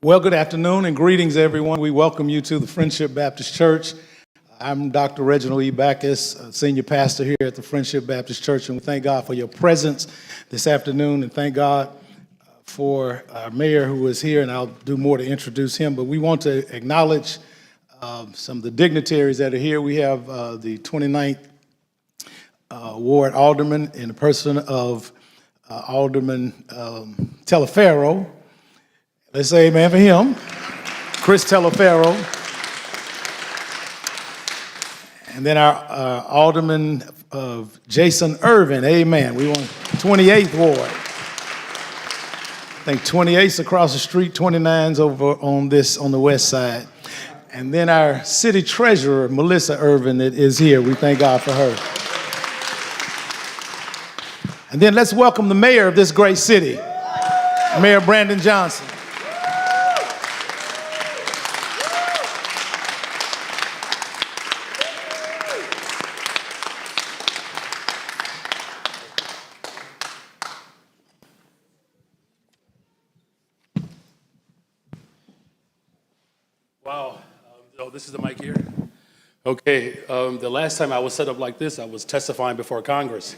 Well, good afternoon and greetings, everyone. We welcome you to the Friendship Baptist Church. I'm Dr. Reginald E. Backus, senior pastor here at the Friendship Baptist Church, and we thank God for your presence this afternoon, and thank God for our mayor who is here, and I'll do more to introduce him, but we want to acknowledge some of the dignitaries that are here. We have the 29th Ward Alderman in the person of Alderman Telefaro. Let's say amen for him, Chris Telefaro. And then our Alderman of Jason Irvin, amen. We want 28th Ward. I think 28's across the street, 29's over on the west side. And then our city treasurer, Melissa Irvin, that is here. We thank God for her. And then let's welcome the mayor of this great city, Mayor Brandon Johnson. Wow. This is the mic here? Okay. The last time I was set up like this, I was testifying before Congress.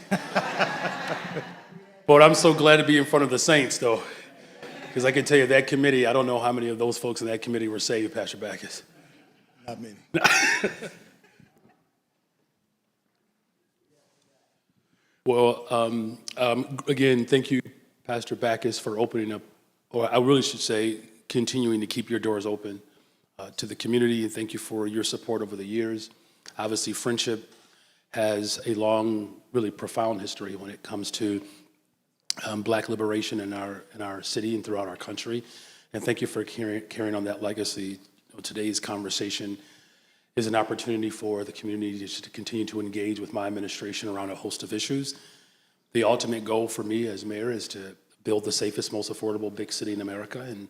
But I'm so glad to be in front of the saints, though. Because I can tell you that committee, I don't know how many of those folks in that committee were saved, Pastor Backus. Not many. Well, again, thank you, Pastor Backus, for opening up, or I really should say, continuing to keep your doors open to the community, and thank you for your support over the years. Obviously, Friendship has a long, really profound history when it comes to Black liberation in our city and throughout our country. And thank you for carrying on that legacy. Today's conversation is an opportunity for the community to continue to engage with my administration around a host of issues. The ultimate goal for me as mayor is to build the safest, most affordable big city in America, and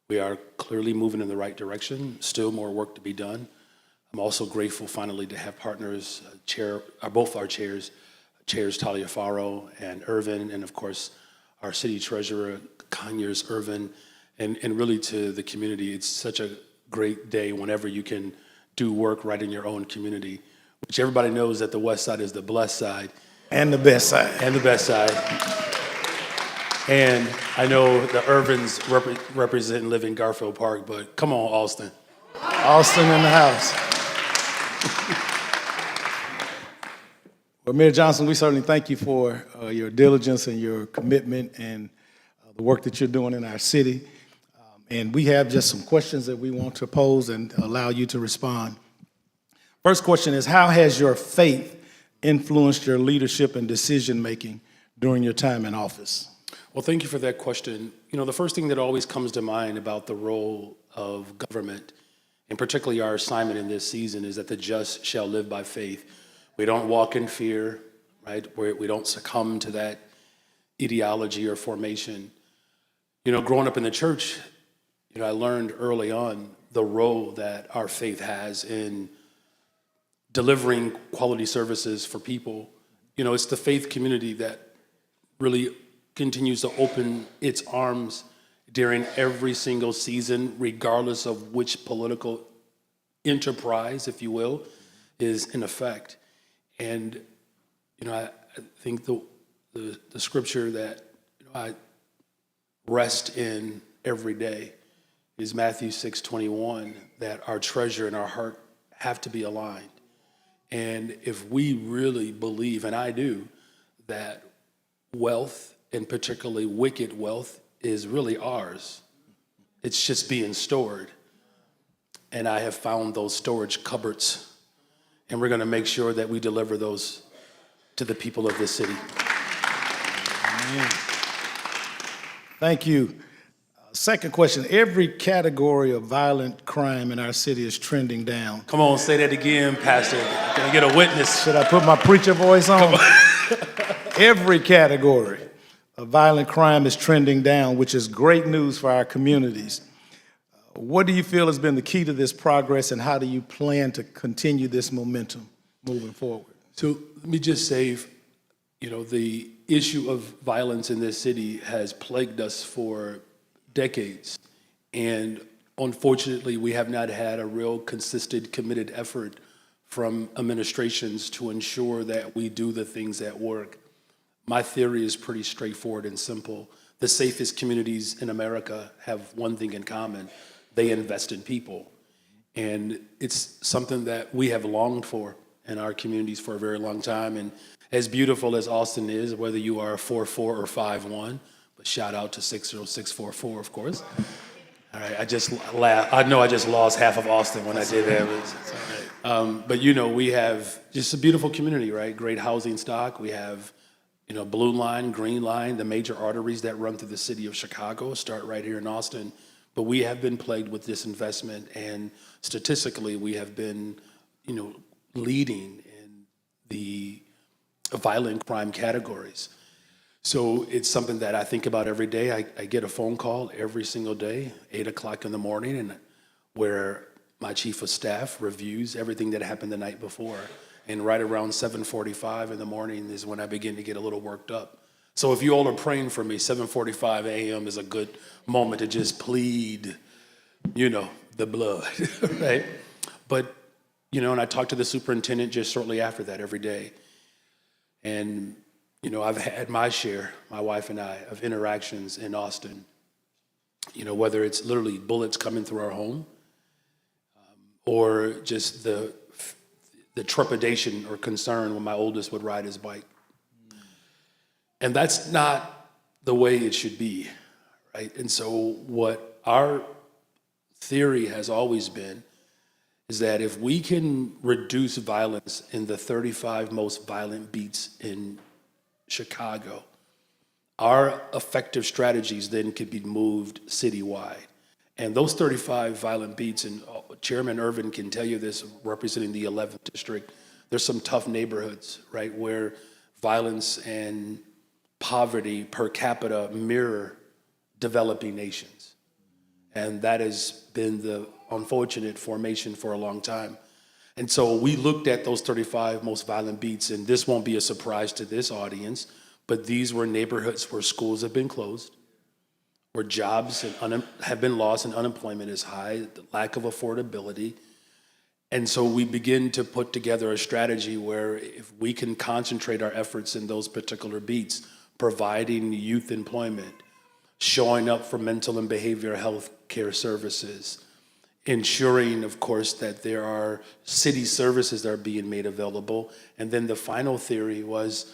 we are clearly moving in the right direction. Still more work to be done. I'm also grateful finally to have partners, both our chairs Taliaferro and Irvin, and of course our city treasurer, Conyers Irvin, and really to the community. It's such a great day whenever you can do work right in your own community, which everybody knows that the west side is the blessed side. And the best side. And the best side. And I know the Irvins represent and live in Garfield Park, but come on, Alston. Alston in the house. Well, Mayor Johnson, we certainly thank you for your diligence and your commitment and the work that you're doing in our city. And we have just some questions that we want to pose and allow you to respond. First question is, how has your faith influenced your leadership and decision-making during your time in office? Well, thank you for that question. The first thing that always comes to mind about the role of government, and particularly our assignment in this season, is that the just shall live by faith. We don't walk in fear, right? We don't succumb to that ideology or formation. Growing up in the church, I learned early on the role that our faith has in delivering quality services for people. It's the faith community that really continues to open its arms during every single season, regardless of which political enterprise, if you will, is in effect. And, I think the scripture that I rest in every day is Matthew 6:21, that our treasure and our heart have to be aligned. And if we really believe, and I do, that wealth, and particularly wicked wealth, is really ours. It's just being stored. And I have found those storage cupboards, and we're going to make sure that we deliver those to the people of this city. Amen. Thank you. Second question, every category of violent crime in our city is trending down. Come on, say that again, Pastor. Can I get a witness? Should I put my preacher voice on? Every category of violent crime is trending down, which is great news for our communities. What do you feel has been the key to this progress, and how do you plan to continue this momentum moving forward? So let me just say, the issue of violence in this city has plagued us for decades. And unfortunately, we have not had a real consistent, committed effort from administrations to ensure that we do the things that work. My theory is pretty straightforward and simple. The safest communities in America have one thing in common: they invest in people. And it's something that we have longed for in our communities for a very long time. And as beautiful as Austin is, whether you are a 4-4 or 5-1, but shout out to 60644, of course. All right, I just laughed. I know I just lost half of Austin when I did that. But we have just a beautiful community, right? Great housing stock. We have, Blue Line, Green Line, the major arteries that run through the city of Chicago start right here in Austin. But we have been plagued with disinvestment, and statistically, we have been, leading in the violent crime categories. So it's something that I think about every day. I get a phone call every single day, 8 o'clock in the morning, and where my chief of staff reviews everything that happened the night before. And right around 7:45 in the morning is when I begin to get a little worked up. So if you all are praying for me, 7:45 a.m. is a good moment to just plead, the blood, right? But, and I talk to the superintendent just shortly after that every day. And, I've had my share, my wife and I, of interactions in Austin, whether it's literally bullets coming through our home or just the trepidation or concern when my oldest would ride his bike. And that's not the way it should be, right? And so what our theory has always been is that if we can reduce violence in the 35 most violent beats in Chicago, our effective strategies then could be moved citywide. And those 35 violent beats, and Chairman Irvin can tell you this, representing the 11th district, there's some tough neighborhoods, right, where violence and poverty per capita mirror developing nations. And that has been the unfortunate formation for a long time. And so we looked at those 35 most violent beats, and this won't be a surprise to this audience, but these were neighborhoods where schools have been closed, where jobs have been lost and unemployment is high, the lack of affordability. And so we begin to put together a strategy where if we can concentrate our efforts in those particular beats, providing youth employment, showing up for mental and behavioral health care services, ensuring, of course, that there are city services that are being made available. And then the final theory was,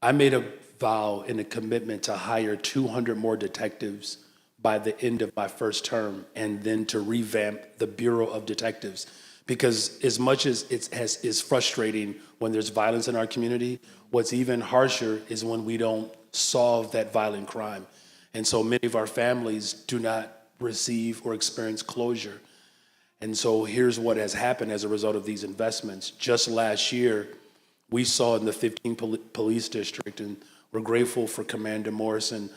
I made a vow and a commitment to hire 200 more detectives by the end of my first term, and then to revamp the Bureau of Detectives. Because as much as it's frustrating when there's violence in our community, what's even harsher is when we don't solve that violent crime. And so many of our families do not receive or experience closure. And so here's what has happened as a result of these investments. Just last year, we saw in the 15th Police District, and we're grateful for Commander Morris and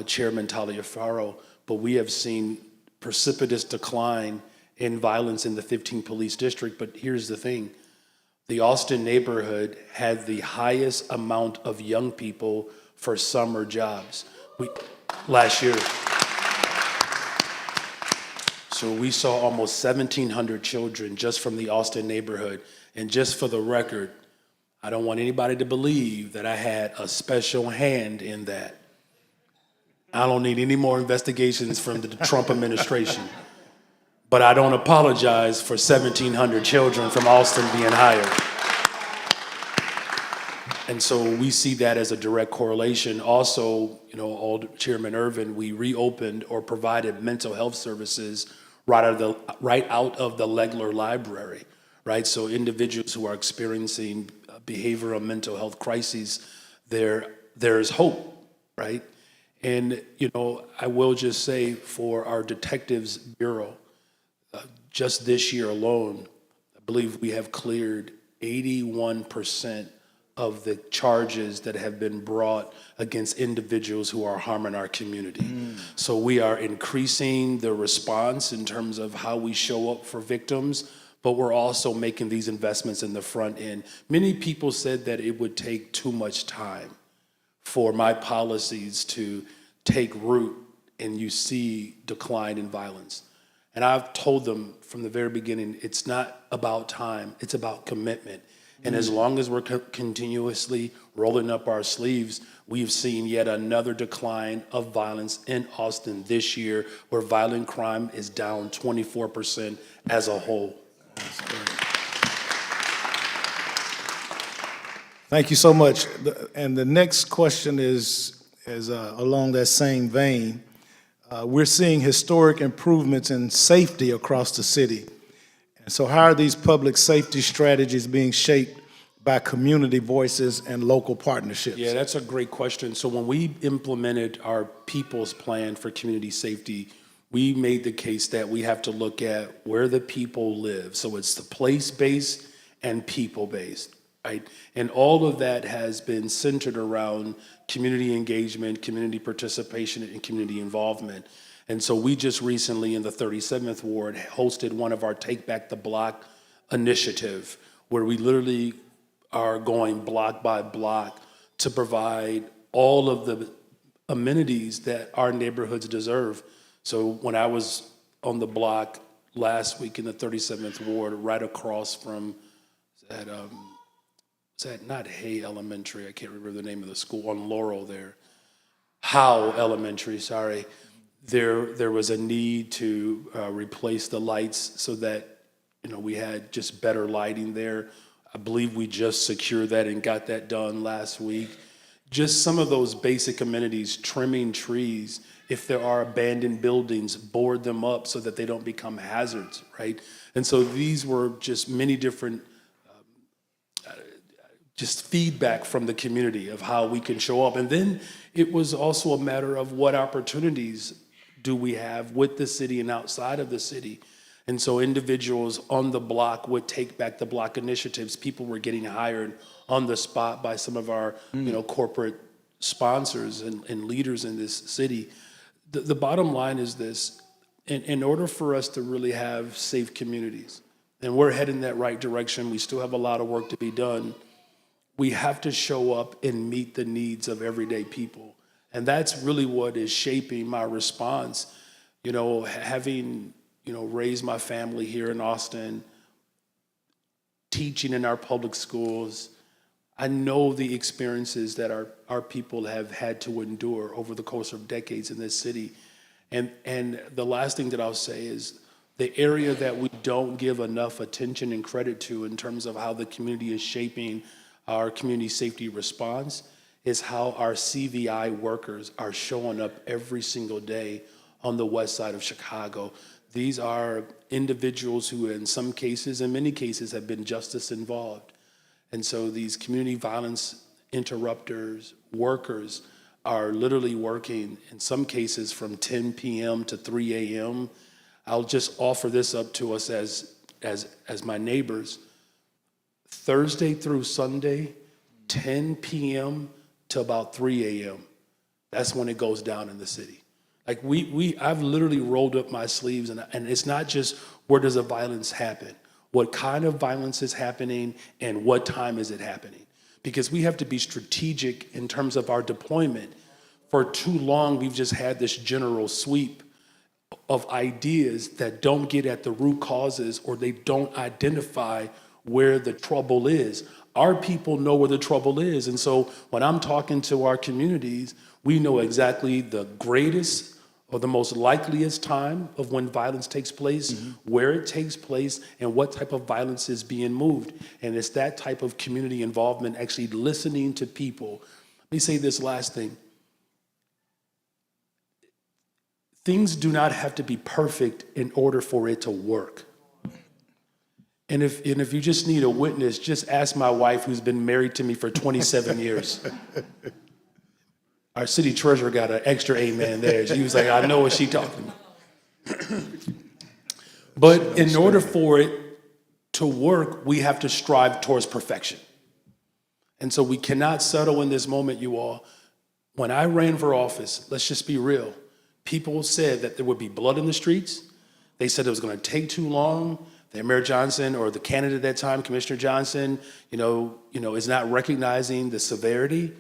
Chairman Taliaferro, but we have seen precipitous decline in violence in the 15th Police District. But here's the thing. The Austin neighborhood had the highest amount of young people for summer jobs last year. So we saw almost 1,700 children just from the Austin neighborhood. And just for the record, I don't want anybody to believe that I had a special hand in that. I don't need any more investigations from the Trump administration. But I don't apologize for 1,700 children from Austin being hired. And so we see that as a direct correlation. Also, Chairman Irvin, we reopened or provided mental health services right out of the Legler Library, right? So individuals who are experiencing behavioral mental health crises, there's hope, right? And, I will just say for our Detectives Bureau, just this year alone, I believe we have cleared 81% of the charges that have been brought against individuals who are harming our community. So we are increasing the response in terms of how we show up for victims, but we're also making these investments in the front end. Many people said that it would take too much time for my policies to take root and you see decline in violence. And I've told them from the very beginning, it's not about time, it's about commitment. And as long as we're continuously rolling up our sleeves, we've seen yet another decline of violence in Austin this year, where violent crime is down 24% as a whole. Thank you so much. And the next question is along that same vein. We're seeing historic improvements in safety across the city. And so how are these public safety strategies being shaped by community voices and local partnerships? Yeah, that's a great question. So when we implemented our people's plan for community safety, we made the case that we have to look at where the people live. So it's the place-based and people-based, right? And all of that has been centered around community engagement, community participation, and community involvement. And so we just recently in the 37th Ward hosted one of our Take Back the Block initiative, where we literally are going block by block to provide all of the amenities that our neighborhoods deserve. So when I was on the block last week in the 37th Ward, right across from is that not Hay Elementary? I can't remember the name of the school, on Laurel there. Howe Elementary, sorry. There was a need to replace the lights so that we had just better lighting there. I believe we just secured that and got that done last week. Just some of those basic amenities, trimming trees. If there are abandoned buildings, board them up so that they don't become hazards, right? And so these were just many different just feedback from the community of how we can show up. And then it was also a matter of what opportunities do we have with the city and outside of the city. And so individuals on the block would Take Back the Block initiatives. People were getting hired on the spot by some of our corporate sponsors and leaders in this city. The bottom line is this: in order for us to really have safe communities, and we're heading that right direction, we still have a lot of work to be done. We have to show up and meet the needs of everyday people. And that's really what is shaping my response. Having raised my family here in Austin, teaching in our public schools, I know the experiences that our people have had to endure over the course of decades in this city. And the last thing that I'll say is the area that we don't give enough attention and credit to in terms of how the community is shaping our community safety response is how our CVI workers are showing up every single day on the west side of Chicago. These are individuals who in some cases, in many cases, have been justice involved. And so these community violence interrupters, workers, are literally working in some cases from 10 p.m. to 3 a.m. I'll just offer this up to us as my neighbors. Thursday through Sunday, 10 p.m. to about 3 a.m. That's when it goes down in the city. Like I've literally rolled up my sleeves, and it's not just where does the violence happen, what kind of violence is happening, and what time is it happening? Because we have to be strategic in terms of our deployment. For too long, we've just had this general sweep of ideas that don't get at the root causes, or they don't identify where the trouble is. Our people know where the trouble is. And so when I'm talking to our communities, we know exactly the greatest or the most likeliest time of when violence takes place, where it takes place, and what type of violence is being moved. And it's that type of community involvement, actually listening to people. Let me say this last thing. Things do not have to be perfect in order for it to work. And if you just need a witness, just ask my wife, who's been married to me for 27 years. Our city treasurer got an extra amen there. She was like, I know what she's talking about. But in order for it to work, we have to strive towards perfection. And so we cannot settle in this moment, you all. When I ran for office, let's just be real. People said that there would be blood in the streets. They said it was going to take too long. That Mayor Johnson, or the candidate at that time, Commissioner Johnson, is not recognizing the severity.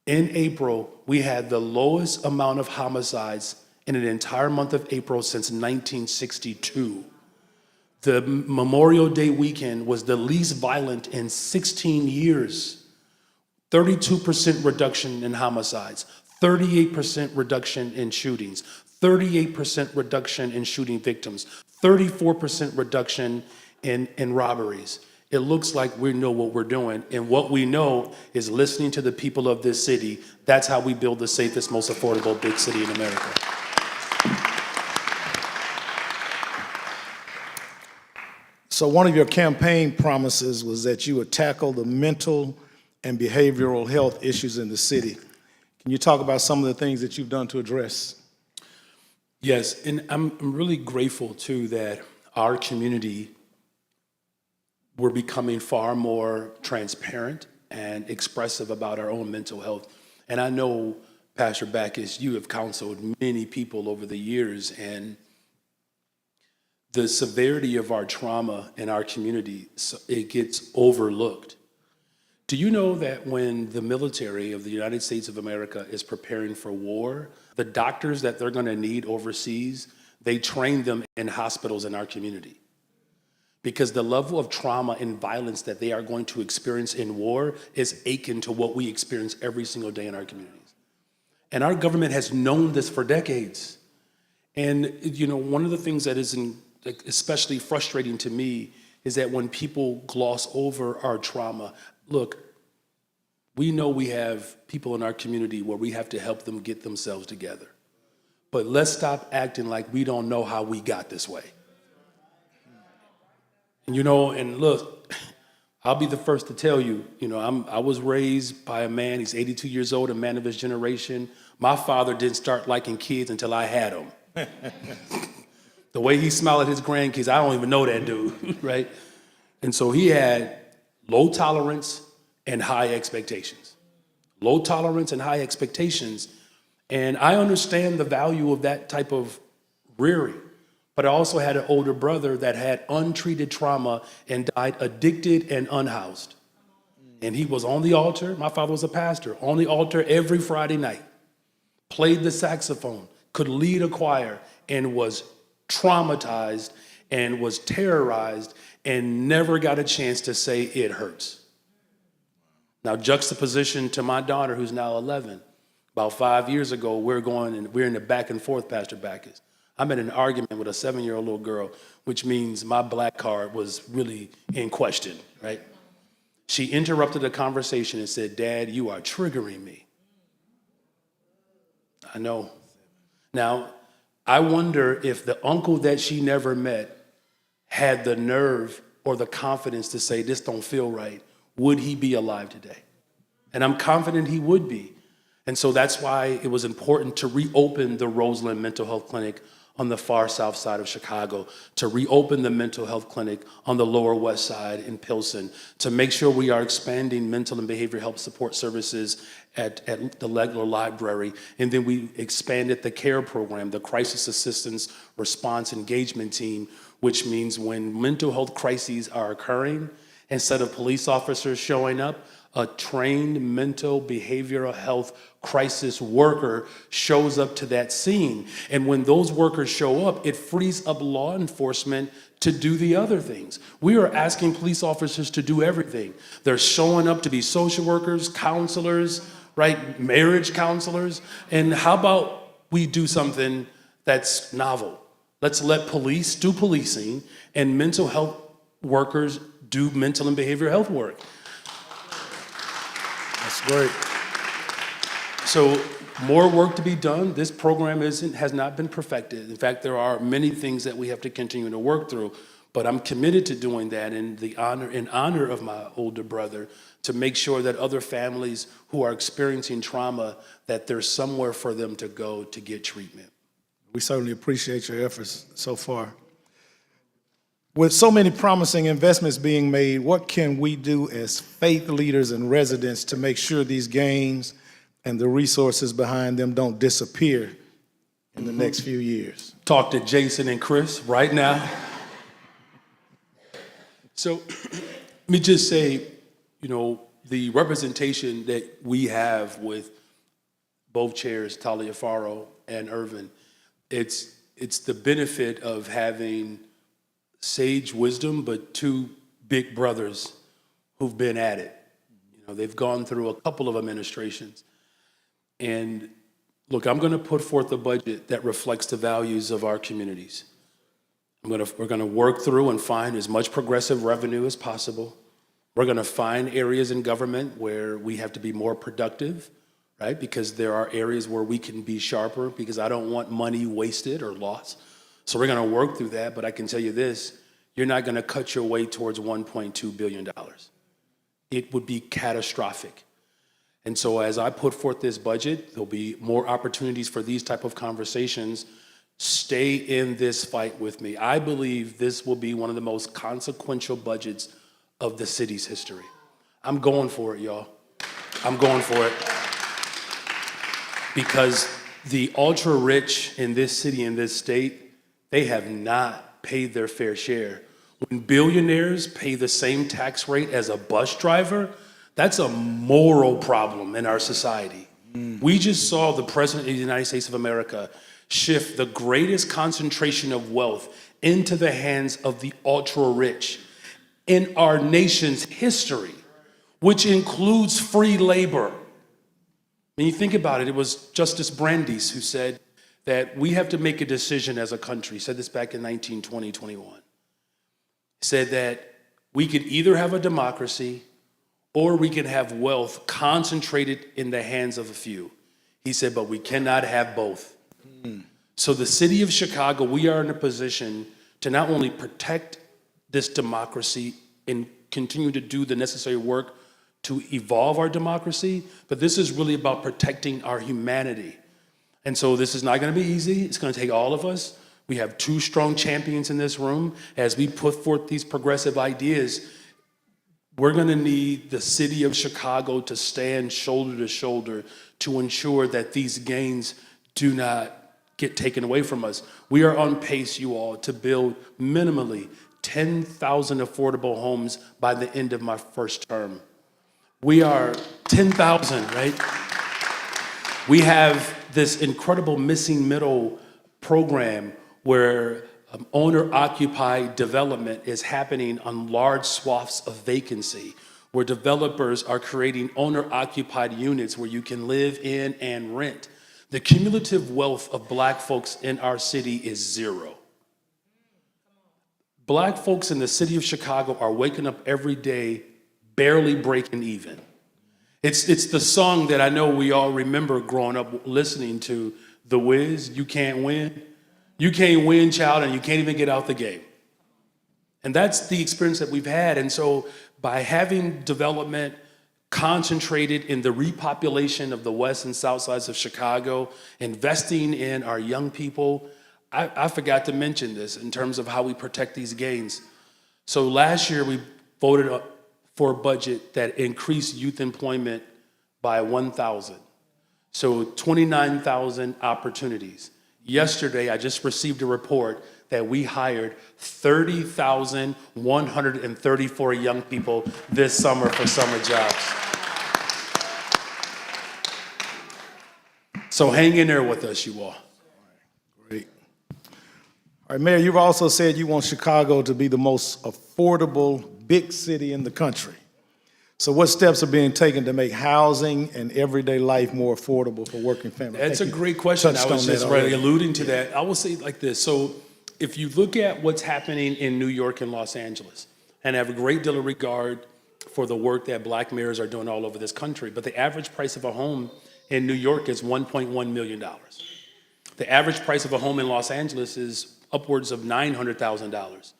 In April, we had the lowest amount of homicides in an entire month of April since 1962. The Memorial Day weekend was the least violent in 16 years. 32% reduction in homicides, 38% reduction in shootings, 38% reduction in shooting victims, 34% reduction in robberies. It looks like we know what we're doing, and what we know is listening to the people of this city. That's how we build the safest, most affordable big city in America. So one of your campaign promises was that you would tackle the mental and behavioral health issues in the city. Can you talk about some of the things that you've done to address? Yes, and I'm really grateful too that our community, we're becoming far more transparent and expressive about our own mental health. And I know, Pastor Backus, you have counseled many people over the years, and the severity of our trauma in our community, it gets overlooked. Do you know that when the military of the United States of America is preparing for war, the doctors that they're going to need overseas, they train them in hospitals in our community? Because the level of trauma and violence that they are going to experience in war is akin to what we experience every single day in our communities. And our government has known this for decades. And you know, one of the things that is especially frustrating to me is that when people gloss over our trauma, look, we know we have people in our community where we have to help them get themselves together. But let's stop acting like we don't know how we got this way. And you know, and look, I'll be the first to tell you, I was raised by a man, he's 82 years old, a man of his generation. My father didn't start liking kids until I had them. The way he smiled at his grandkids, I don't even know that dude, right? And so he had low tolerance and high expectations. Low tolerance and high expectations. And I understand the value of that type of rearing. But I also had an older brother that had untreated trauma and died addicted and unhoused. And he was on the altar. My father was a pastor, on the altar every Friday night, played the saxophone, could lead a choir, and was traumatized and was terrorized and never got a chance to say it hurts. Now, juxtaposition to my daughter, who's now 11. About 5 years ago, we're in the back and forth, Pastor Backus. I'm in an argument with a 7-year-old little girl, which means my black card was really in question, right? She interrupted the conversation and said, "Dad, you are triggering me." I know. Now, I wonder if the uncle that she never met had the nerve or the confidence to say, "This don't feel right," would he be alive today? And I'm confident he would be. And so that's why it was important to reopen the Roseland Mental Health Clinic on the far south side of Chicago, to reopen the mental health clinic on the lower west side in Pilsen, to make sure we are expanding mental and behavioral health support services at the Legler Library. And then we expanded the CARE program, the Crisis Assistance Response Engagement Team, which means when mental health crises are occurring, instead of police officers showing up, a trained mental behavioral health crisis worker shows up to that scene. And when those workers show up, it frees up law enforcement to do the other things. We are asking police officers to do everything. They're showing up to be social workers, counselors, right? Marriage counselors. And how about we do something that's novel? Let's let police do policing and mental health workers do mental and behavioral health work. That's great. So more work to be done. This program has not been perfected. In fact, there are many things that we have to continue to work through, but I'm committed to doing that in honor of my older brother, to make sure that other families who are experiencing trauma, that there's somewhere for them to go to get treatment. We certainly appreciate your efforts so far. With so many promising investments being made, what can we do as faith leaders and residents to make sure these gains and the resources behind them don't disappear in the next few years? Talk to Jason and Chris right now. So let me just say, the representation that we have with both chairs, Talia Faro and Irvin, it's the benefit of having sage wisdom, but two big brothers who've been at it. You know, they've gone through a couple of administrations. And look, I'm going to put forth a budget that reflects the values of our communities. We're going to work through and find as much progressive revenue as possible. We're going to find areas in government where we have to be more productive, right? Because there are areas where we can be sharper, because I don't want money wasted or lost. So we're going to work through that. But I can tell you this, you're not going to cut your way towards $1.2 billion. It would be catastrophic. And so as I put forth this budget, there'll be more opportunities for these type of conversations. Stay in this fight with me. I believe this will be one of the most consequential budgets of the city's history. I'm going for it, y'all. I'm going for it. Because the ultra rich in this city, in this state, they have not paid their fair share. When billionaires pay the same tax rate as a bus driver, that's a moral problem in our society. We just saw the President of the United States of America shift the greatest concentration of wealth into the hands of the ultra rich in our nation's history, which includes free labor. When you think about it, it was Justice Brandeis who said that we have to make a decision as a country. He said this back in 1921. He said that we could either have a democracy or we can have wealth concentrated in the hands of a few. He said, but we cannot have both. So the city of Chicago, we are in a position to not only protect this democracy and continue to do the necessary work to evolve our democracy, but this is really about protecting our humanity. And so this is not going to be easy. It's going to take all of us. We have two strong champions in this room. As we put forth these progressive ideas, we're going to need the city of Chicago to stand shoulder to shoulder to ensure that these gains do not get taken away from us. We are on pace, you all, to build minimally 10,000 affordable homes by the end of my first term. We are 10,000, right? We have this incredible missing middle program where owner-occupied development is happening on large swaths of vacancy, where developers are creating owner-occupied units where you can live in and rent. The cumulative wealth of Black folks in our city is zero. Black folks in the city of Chicago are waking up every day barely breaking even. It's the song that I know we all remember growing up listening to, The Wiz, You Can't Win. You can't win, child, and you can't even get out the game. And that's the experience that we've had. And so by having development concentrated in the repopulation of the west and south sides of Chicago, investing in our young people, I forgot to mention this in terms of how we protect these gains. So last year we voted for a budget that increased youth employment by 1,000. So 29,000 opportunities. Yesterday, I just received a report that we hired 30,134 young people this summer for summer jobs. So hang in there with us, you all. Great. All right, Mayor, you've also said you want Chicago to be the most affordable big city in the country. So what steps are being taken to make housing and everyday life more affordable for working families? That's a great question. I was just alluding to that. I will say it like this. So if you look at what's happening in New York and Los Angeles, and I have a great deal of regard for the work that Black mayors are doing all over this country, but the average price of a home in New York is $1.1 million. The average price of a home in Los Angeles is upwards of $900,000.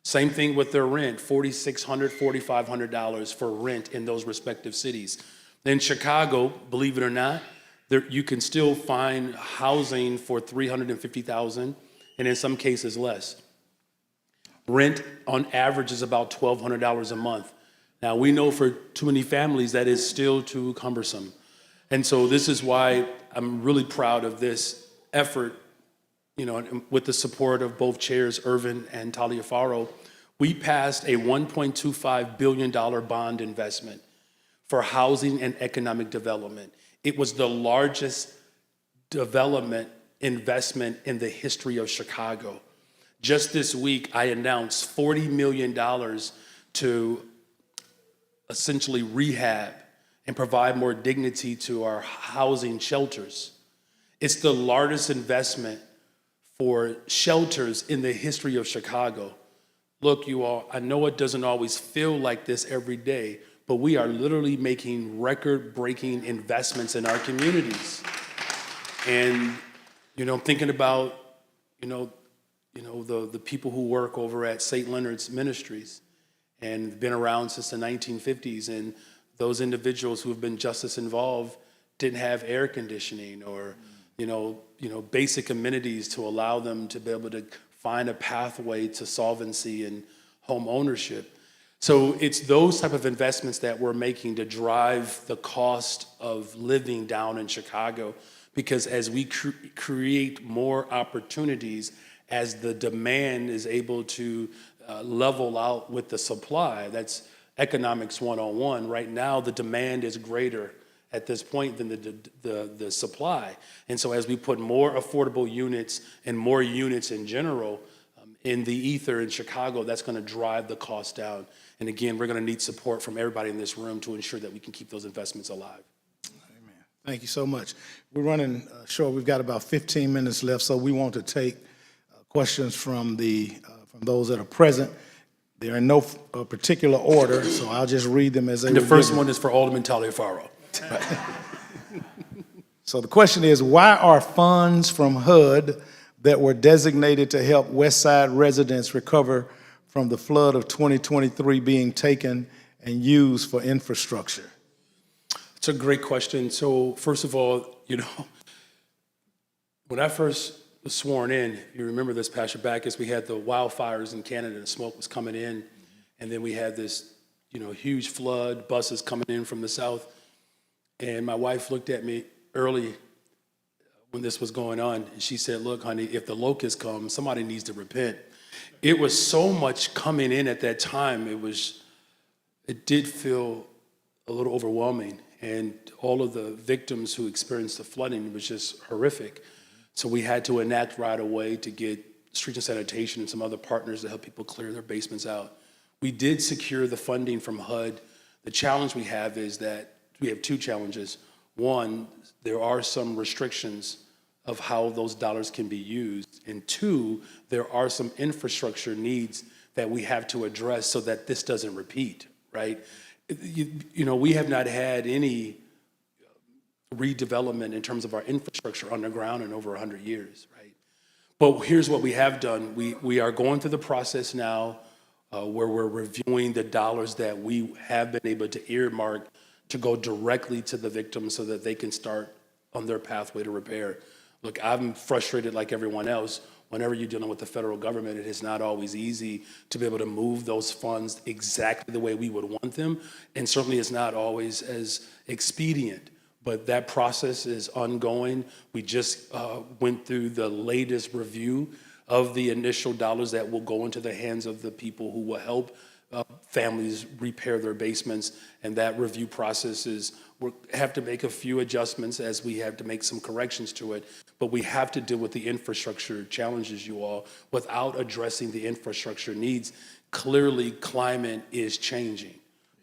Same thing with their rent, $4,600, $4,500 for rent in those respective cities. In Chicago, believe it or not, you can still find housing for $350,000, and in some cases less. Rent on average is about $1,200 a month. Now we know for too many families that is still too cumbersome. And so this is why I'm really proud of this effort, you know, with the support of both chairs, Irvin and Taliaferro. We passed a $1.25 billion bond investment for housing and economic development. It was the largest development investment in the history of Chicago. Just this week, I announced $40 million to essentially rehab and provide more dignity to our housing shelters. It's the largest investment for shelters in the history of Chicago. Look, you all, I know it doesn't always feel like this every day, but we are literally making record-breaking investments in our communities. And, I'm thinking about, the people who work over at St. Leonard's Ministries and been around since the 1950s, and those individuals who have been justice involved didn't have air conditioning or, basic amenities to allow them to be able to find a pathway to solvency and home ownership. So it's those type of investments that we're making to drive the cost of living down in Chicago, because as we create more opportunities, as the demand is able to level out with the supply, that's economics 101. Right now, the demand is greater at this point than the supply. And so as we put more affordable units and more units in general in the ether in Chicago, that's going to drive the cost down. And again, we're going to need support from everybody in this room to ensure that we can keep those investments alive. Amen. Thank you so much. We're running short. We've got about 15 minutes left, so we want to take questions from those that are present. They're in no particular order, so I'll just read them as they And the were first given. one is for Alderman Taliaferro. So the question is, why are funds from HUD that were designated to help West Side residents recover from the flood of 2023 being taken and used for infrastructure? It's a great question. So first of all, when I first was sworn in, if you remember this, Pastor Backus, we had the wildfires in Canada, the smoke was coming in, and then we had this, huge flood, buses coming in from the south. And my wife looked at me early when this was going on, and she said, look, honey, if the locusts come, somebody needs to repent. It was so much coming in at that time, it did feel a little overwhelming. And all of the victims who experienced the flooding was just horrific. So we had to enact right away to get street and sanitation and some other partners to help people clear their basements out. We did secure the funding from HUD. The challenge we have is that we have two challenges. One, there are some restrictions of how those dollars can be used. And two, there are some infrastructure needs that we have to address so that this doesn't repeat, right? We have not had any redevelopment in terms of our infrastructure underground in over 100 years, right? But here's what we have done. We are going through the process now where we're reviewing the dollars that we have been able to earmark to go directly to the victims so that they can start on their pathway to repair. Look, I'm frustrated like everyone else. Whenever you're dealing with the federal government, it is not always easy to be able to move those funds exactly the way we would want them. And certainly it's not always as expedient. But that process is ongoing. We just went through the latest review of the initial dollars that will go into the hands of the people who will help families repair their basements. And that review process we have to make a few adjustments as we have to make some corrections to it. But we have to deal with the infrastructure challenges, you all, without addressing the infrastructure needs. Clearly, climate is changing.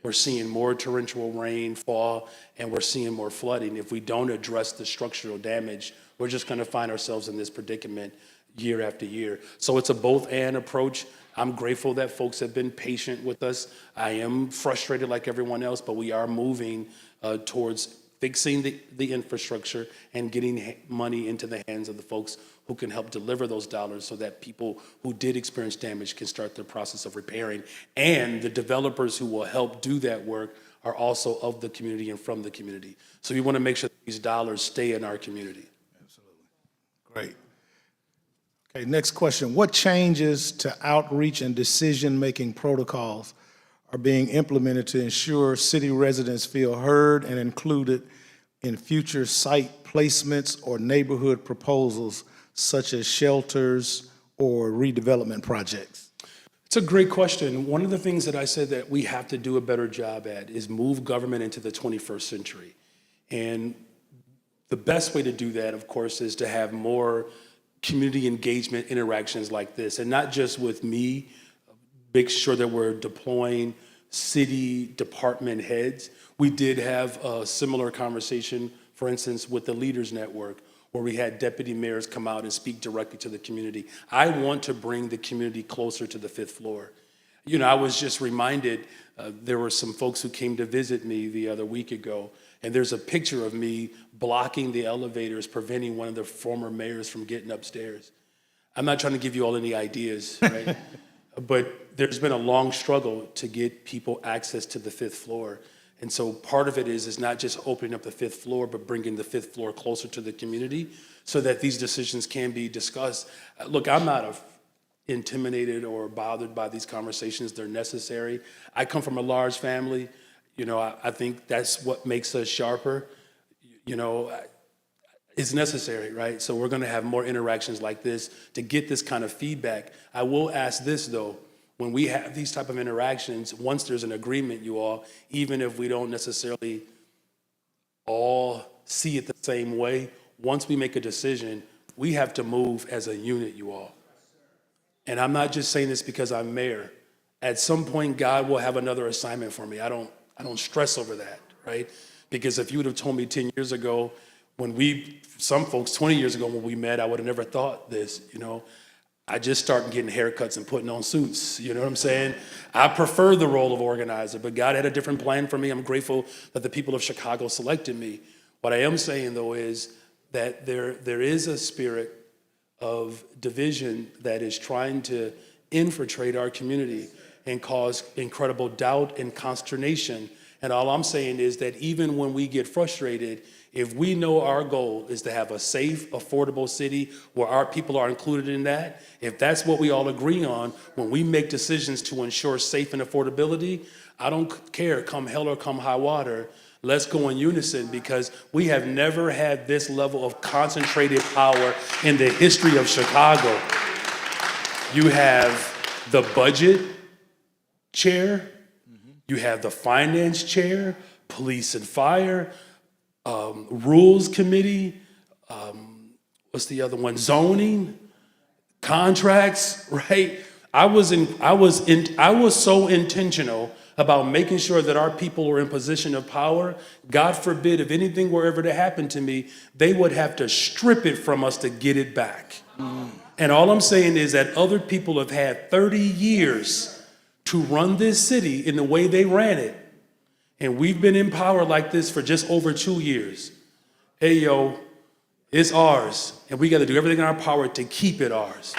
We're seeing more torrential rainfall, and we're seeing more flooding. If we don't address the structural damage, we're just going to find ourselves in this predicament year after year. So it's a both-and approach. I'm grateful that folks have been patient with us. I am frustrated like everyone else, but we are moving towards fixing the infrastructure and getting money into the hands of the folks who can help deliver those dollars so that people who did experience damage can start the process of repairing. And the developers who will help do that work are also of the community and from the community. So we want to make sure that these dollars stay in our community. Absolutely. Great. Okay, next question. What changes to outreach and decision-making protocols are being implemented to ensure city residents feel heard and included in future site placements or neighborhood proposals such as shelters or redevelopment projects? It's a great question. One of the things that I said that we have to do a better job at is move government into the 21st century. And The best way to do that, of course, is to have more community engagement interactions like this, and not just with me, make sure that we're deploying city department heads. We did have a similar conversation, for instance, with the Leaders Network, where we had deputy mayors come out and speak directly to the community. I want to bring the community closer to the fifth floor. You know, I was just reminded, there were some folks who came to visit me the other week ago, and there's a picture of me blocking the elevators, preventing one of the former mayors from getting upstairs. I'm not trying to give you all any ideas, right? But there's been a long struggle to get people access to the fifth floor. And so part of it is not just opening up the fifth floor, but bringing the fifth floor closer to the community so that these decisions can be discussed. Look, I'm not intimidated or bothered by these conversations. They're necessary. I come from a large family. You know, I think that's what makes us sharper. You know, it's necessary, right? So we're going to have more interactions like this to get this kind of feedback. I will ask this, though. When we have these type of interactions, once there's an agreement, you all, even if we don't necessarily all see it the same way, once we make a decision, we have to move as a unit, you all. And I'm not just saying this because I'm mayor. At some point, God will have another assignment for me. I don't stress over that, right? Because if you would have told me 10 years ago, some folks 20 years ago when we met, I would have never thought this, you know. I just started getting haircuts and putting on suits, you know what I'm saying? I prefer the role of organizer, but God had a different plan for me. I'm grateful that the people of Chicago selected me. What I am saying, though, is that there is a spirit of division that is trying to infiltrate our community and cause incredible doubt and consternation. And all I'm saying is that even when we get frustrated, if we know our goal is to have a safe, affordable city where our people are included in that, if that's what we all agree on, when we make decisions to ensure safe and affordability, I don't care, come hell or come high water, let's go in unison, because we have never had this level of concentrated power in the history of Chicago. You have the budget chair, you have the finance chair, police and fire, rules committee, what's the other one? Zoning, contracts, right? I was so intentional about making sure that our people were in position of power. God forbid, if anything were ever to happen to me, they would have to strip it from us to get it back. And all I'm saying is that other people have had 30 years to run this city in the way they ran it. And we've been in power like this for just over 2 years. Hey, yo, it's ours. And we got to do everything in our power to keep it ours.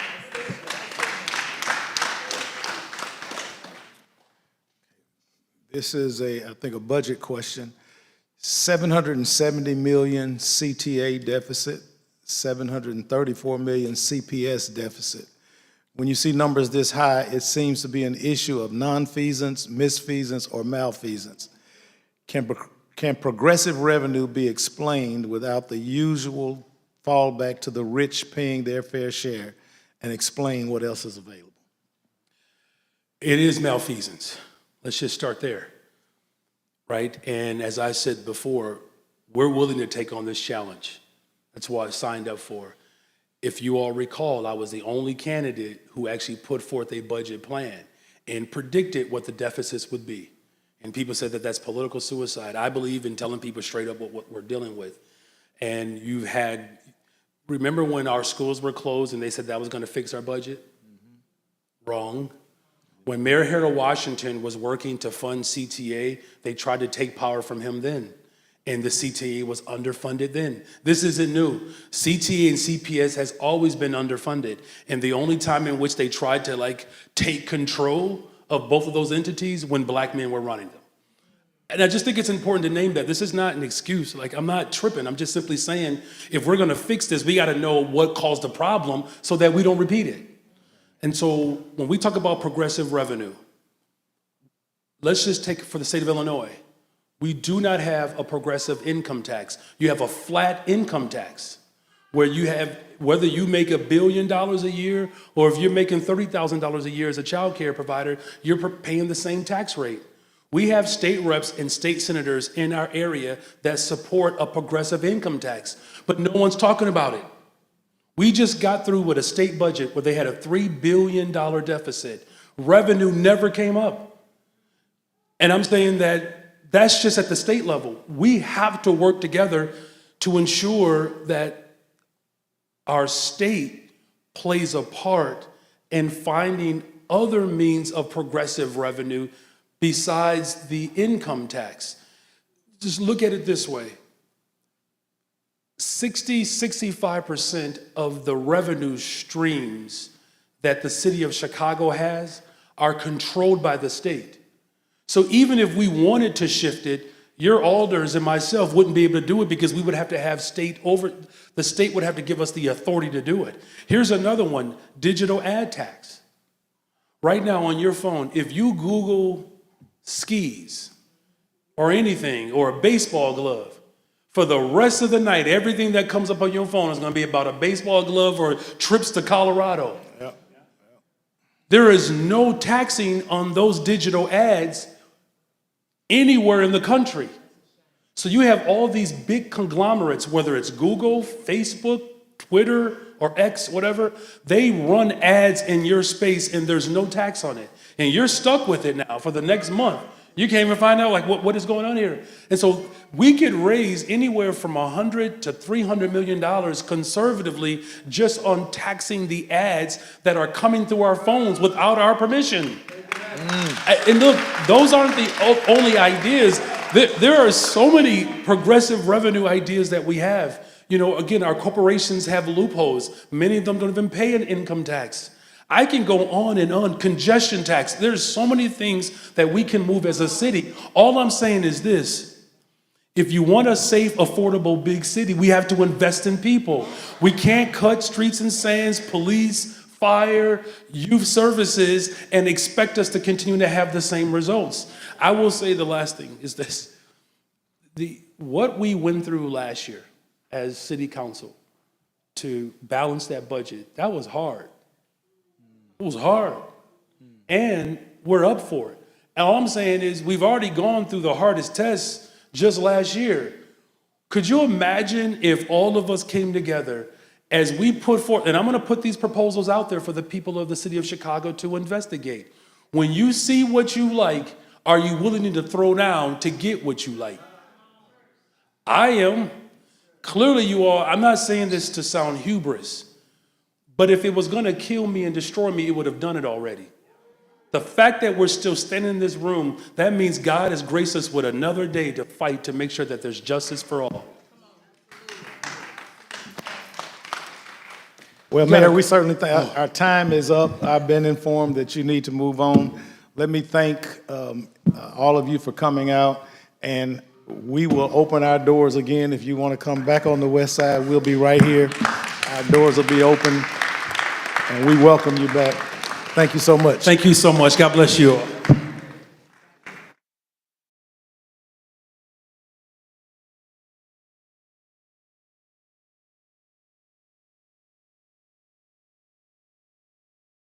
This is I think, a budget question. 770 million CTA deficit, 734 million CPS deficit. When you see numbers this high, it seems to be an issue of nonfeasance, misfeasance, or malfeasance. Can progressive revenue be explained without the usual fallback to the rich paying their fair share, and explain what else is available? It is malfeasance. Let's just start there, right? And as I said before, we're willing to take on this challenge. That's what I signed up for. If you all recall, I was the only candidate who actually put forth a budget plan and predicted what the deficits would be. And people said that that's political suicide. I believe in telling people straight up what we're dealing with. And remember when our schools were closed and they said that was going to fix our budget? Mm-hmm. Wrong. When Mayor Harold Washington was working to fund CTA, they tried to take power from him then. And the CTA was underfunded then. This isn't new. CTA and CPS has always been underfunded. And the only time in which they tried to take control of both of those entities when black men were running them. And I just think it's important to name that. This is not an excuse. I'm not tripping. I'm just simply saying, if we're gonna fix this, we gotta know what caused the problem so that we don't repeat it. And so when we talk about progressive revenue, let's just take it for the state of Illinois. We do not have a progressive income tax. You have a flat income tax where you have, whether you make $1 billion a year or if you're making $30,000 a year as a child care provider, you're paying the same tax rate. We have state reps and state senators in our area that support a progressive income tax, but no one's talking about it. We just got through with a state budget where they had a $3 billion deficit. Revenue never came up. And I'm saying that that's just at the state level. We have to work together to ensure that our state plays a part in finding other means of progressive revenue besides the income tax. Just look at it this way. 65% of the revenue streams that the city of Chicago has are controlled by the state. So even if we wanted to shift it, your alders and myself wouldn't be able to do it because we would have to have the state would have to give us the authority to do it. Here's another one, digital ad tax. Right now on your phone, if you Google skis or anything or a baseball glove, for the rest of the night, everything that comes up on your phone is going to be about a baseball glove or trips to Colorado. Yep. There is no taxing on those digital ads anywhere in the country. So you have all these big conglomerates, whether it's Google, Facebook, Twitter, or X, whatever, they run ads in your space and there's no tax on it. And you're stuck with it now for the next month. You can't even find out like what is going on here. And so we could raise anywhere from $100 to $300 million conservatively just on taxing the ads that are coming through our phones without our permission. And look, those aren't the only ideas. There are so many progressive revenue ideas that we have. You know, again, our corporations have loopholes. Many of them don't even pay an income tax. I can go on and on. Congestion tax. There's so many things that we can move as a city. All I'm saying is this. If you want a safe, affordable big city, we have to invest in people. We can't cut streets and sands, police, fire, youth services, and expect us to continue to have the same results. I will say the last thing is this. What we went through last year as city council to balance that budget, that was hard. It was hard. And we're up for it. And all I'm saying is we've already gone through the hardest tests just last year. Could you imagine if all of us came together as we put forth, and I'm going to put these proposals out there for the people of the city of Chicago to investigate. When you see what you like, are you willing to throw down to get what you like? I am. Clearly you are. I'm not saying this to sound hubris, but if it was going to kill me and destroy me, it would have done it already. The fact that we're still standing in this room, that means God has graced us with another day to fight to make sure that there's justice for all. Well, Mayor, we certainly think our time is up. I've been informed that you need to move on. Let me thank all of you for coming out, and we will open our doors again. If you want to come back on the west side, we'll be right here. Our doors will be open, and we welcome you back. Thank you so much. Thank you so much. God bless you all.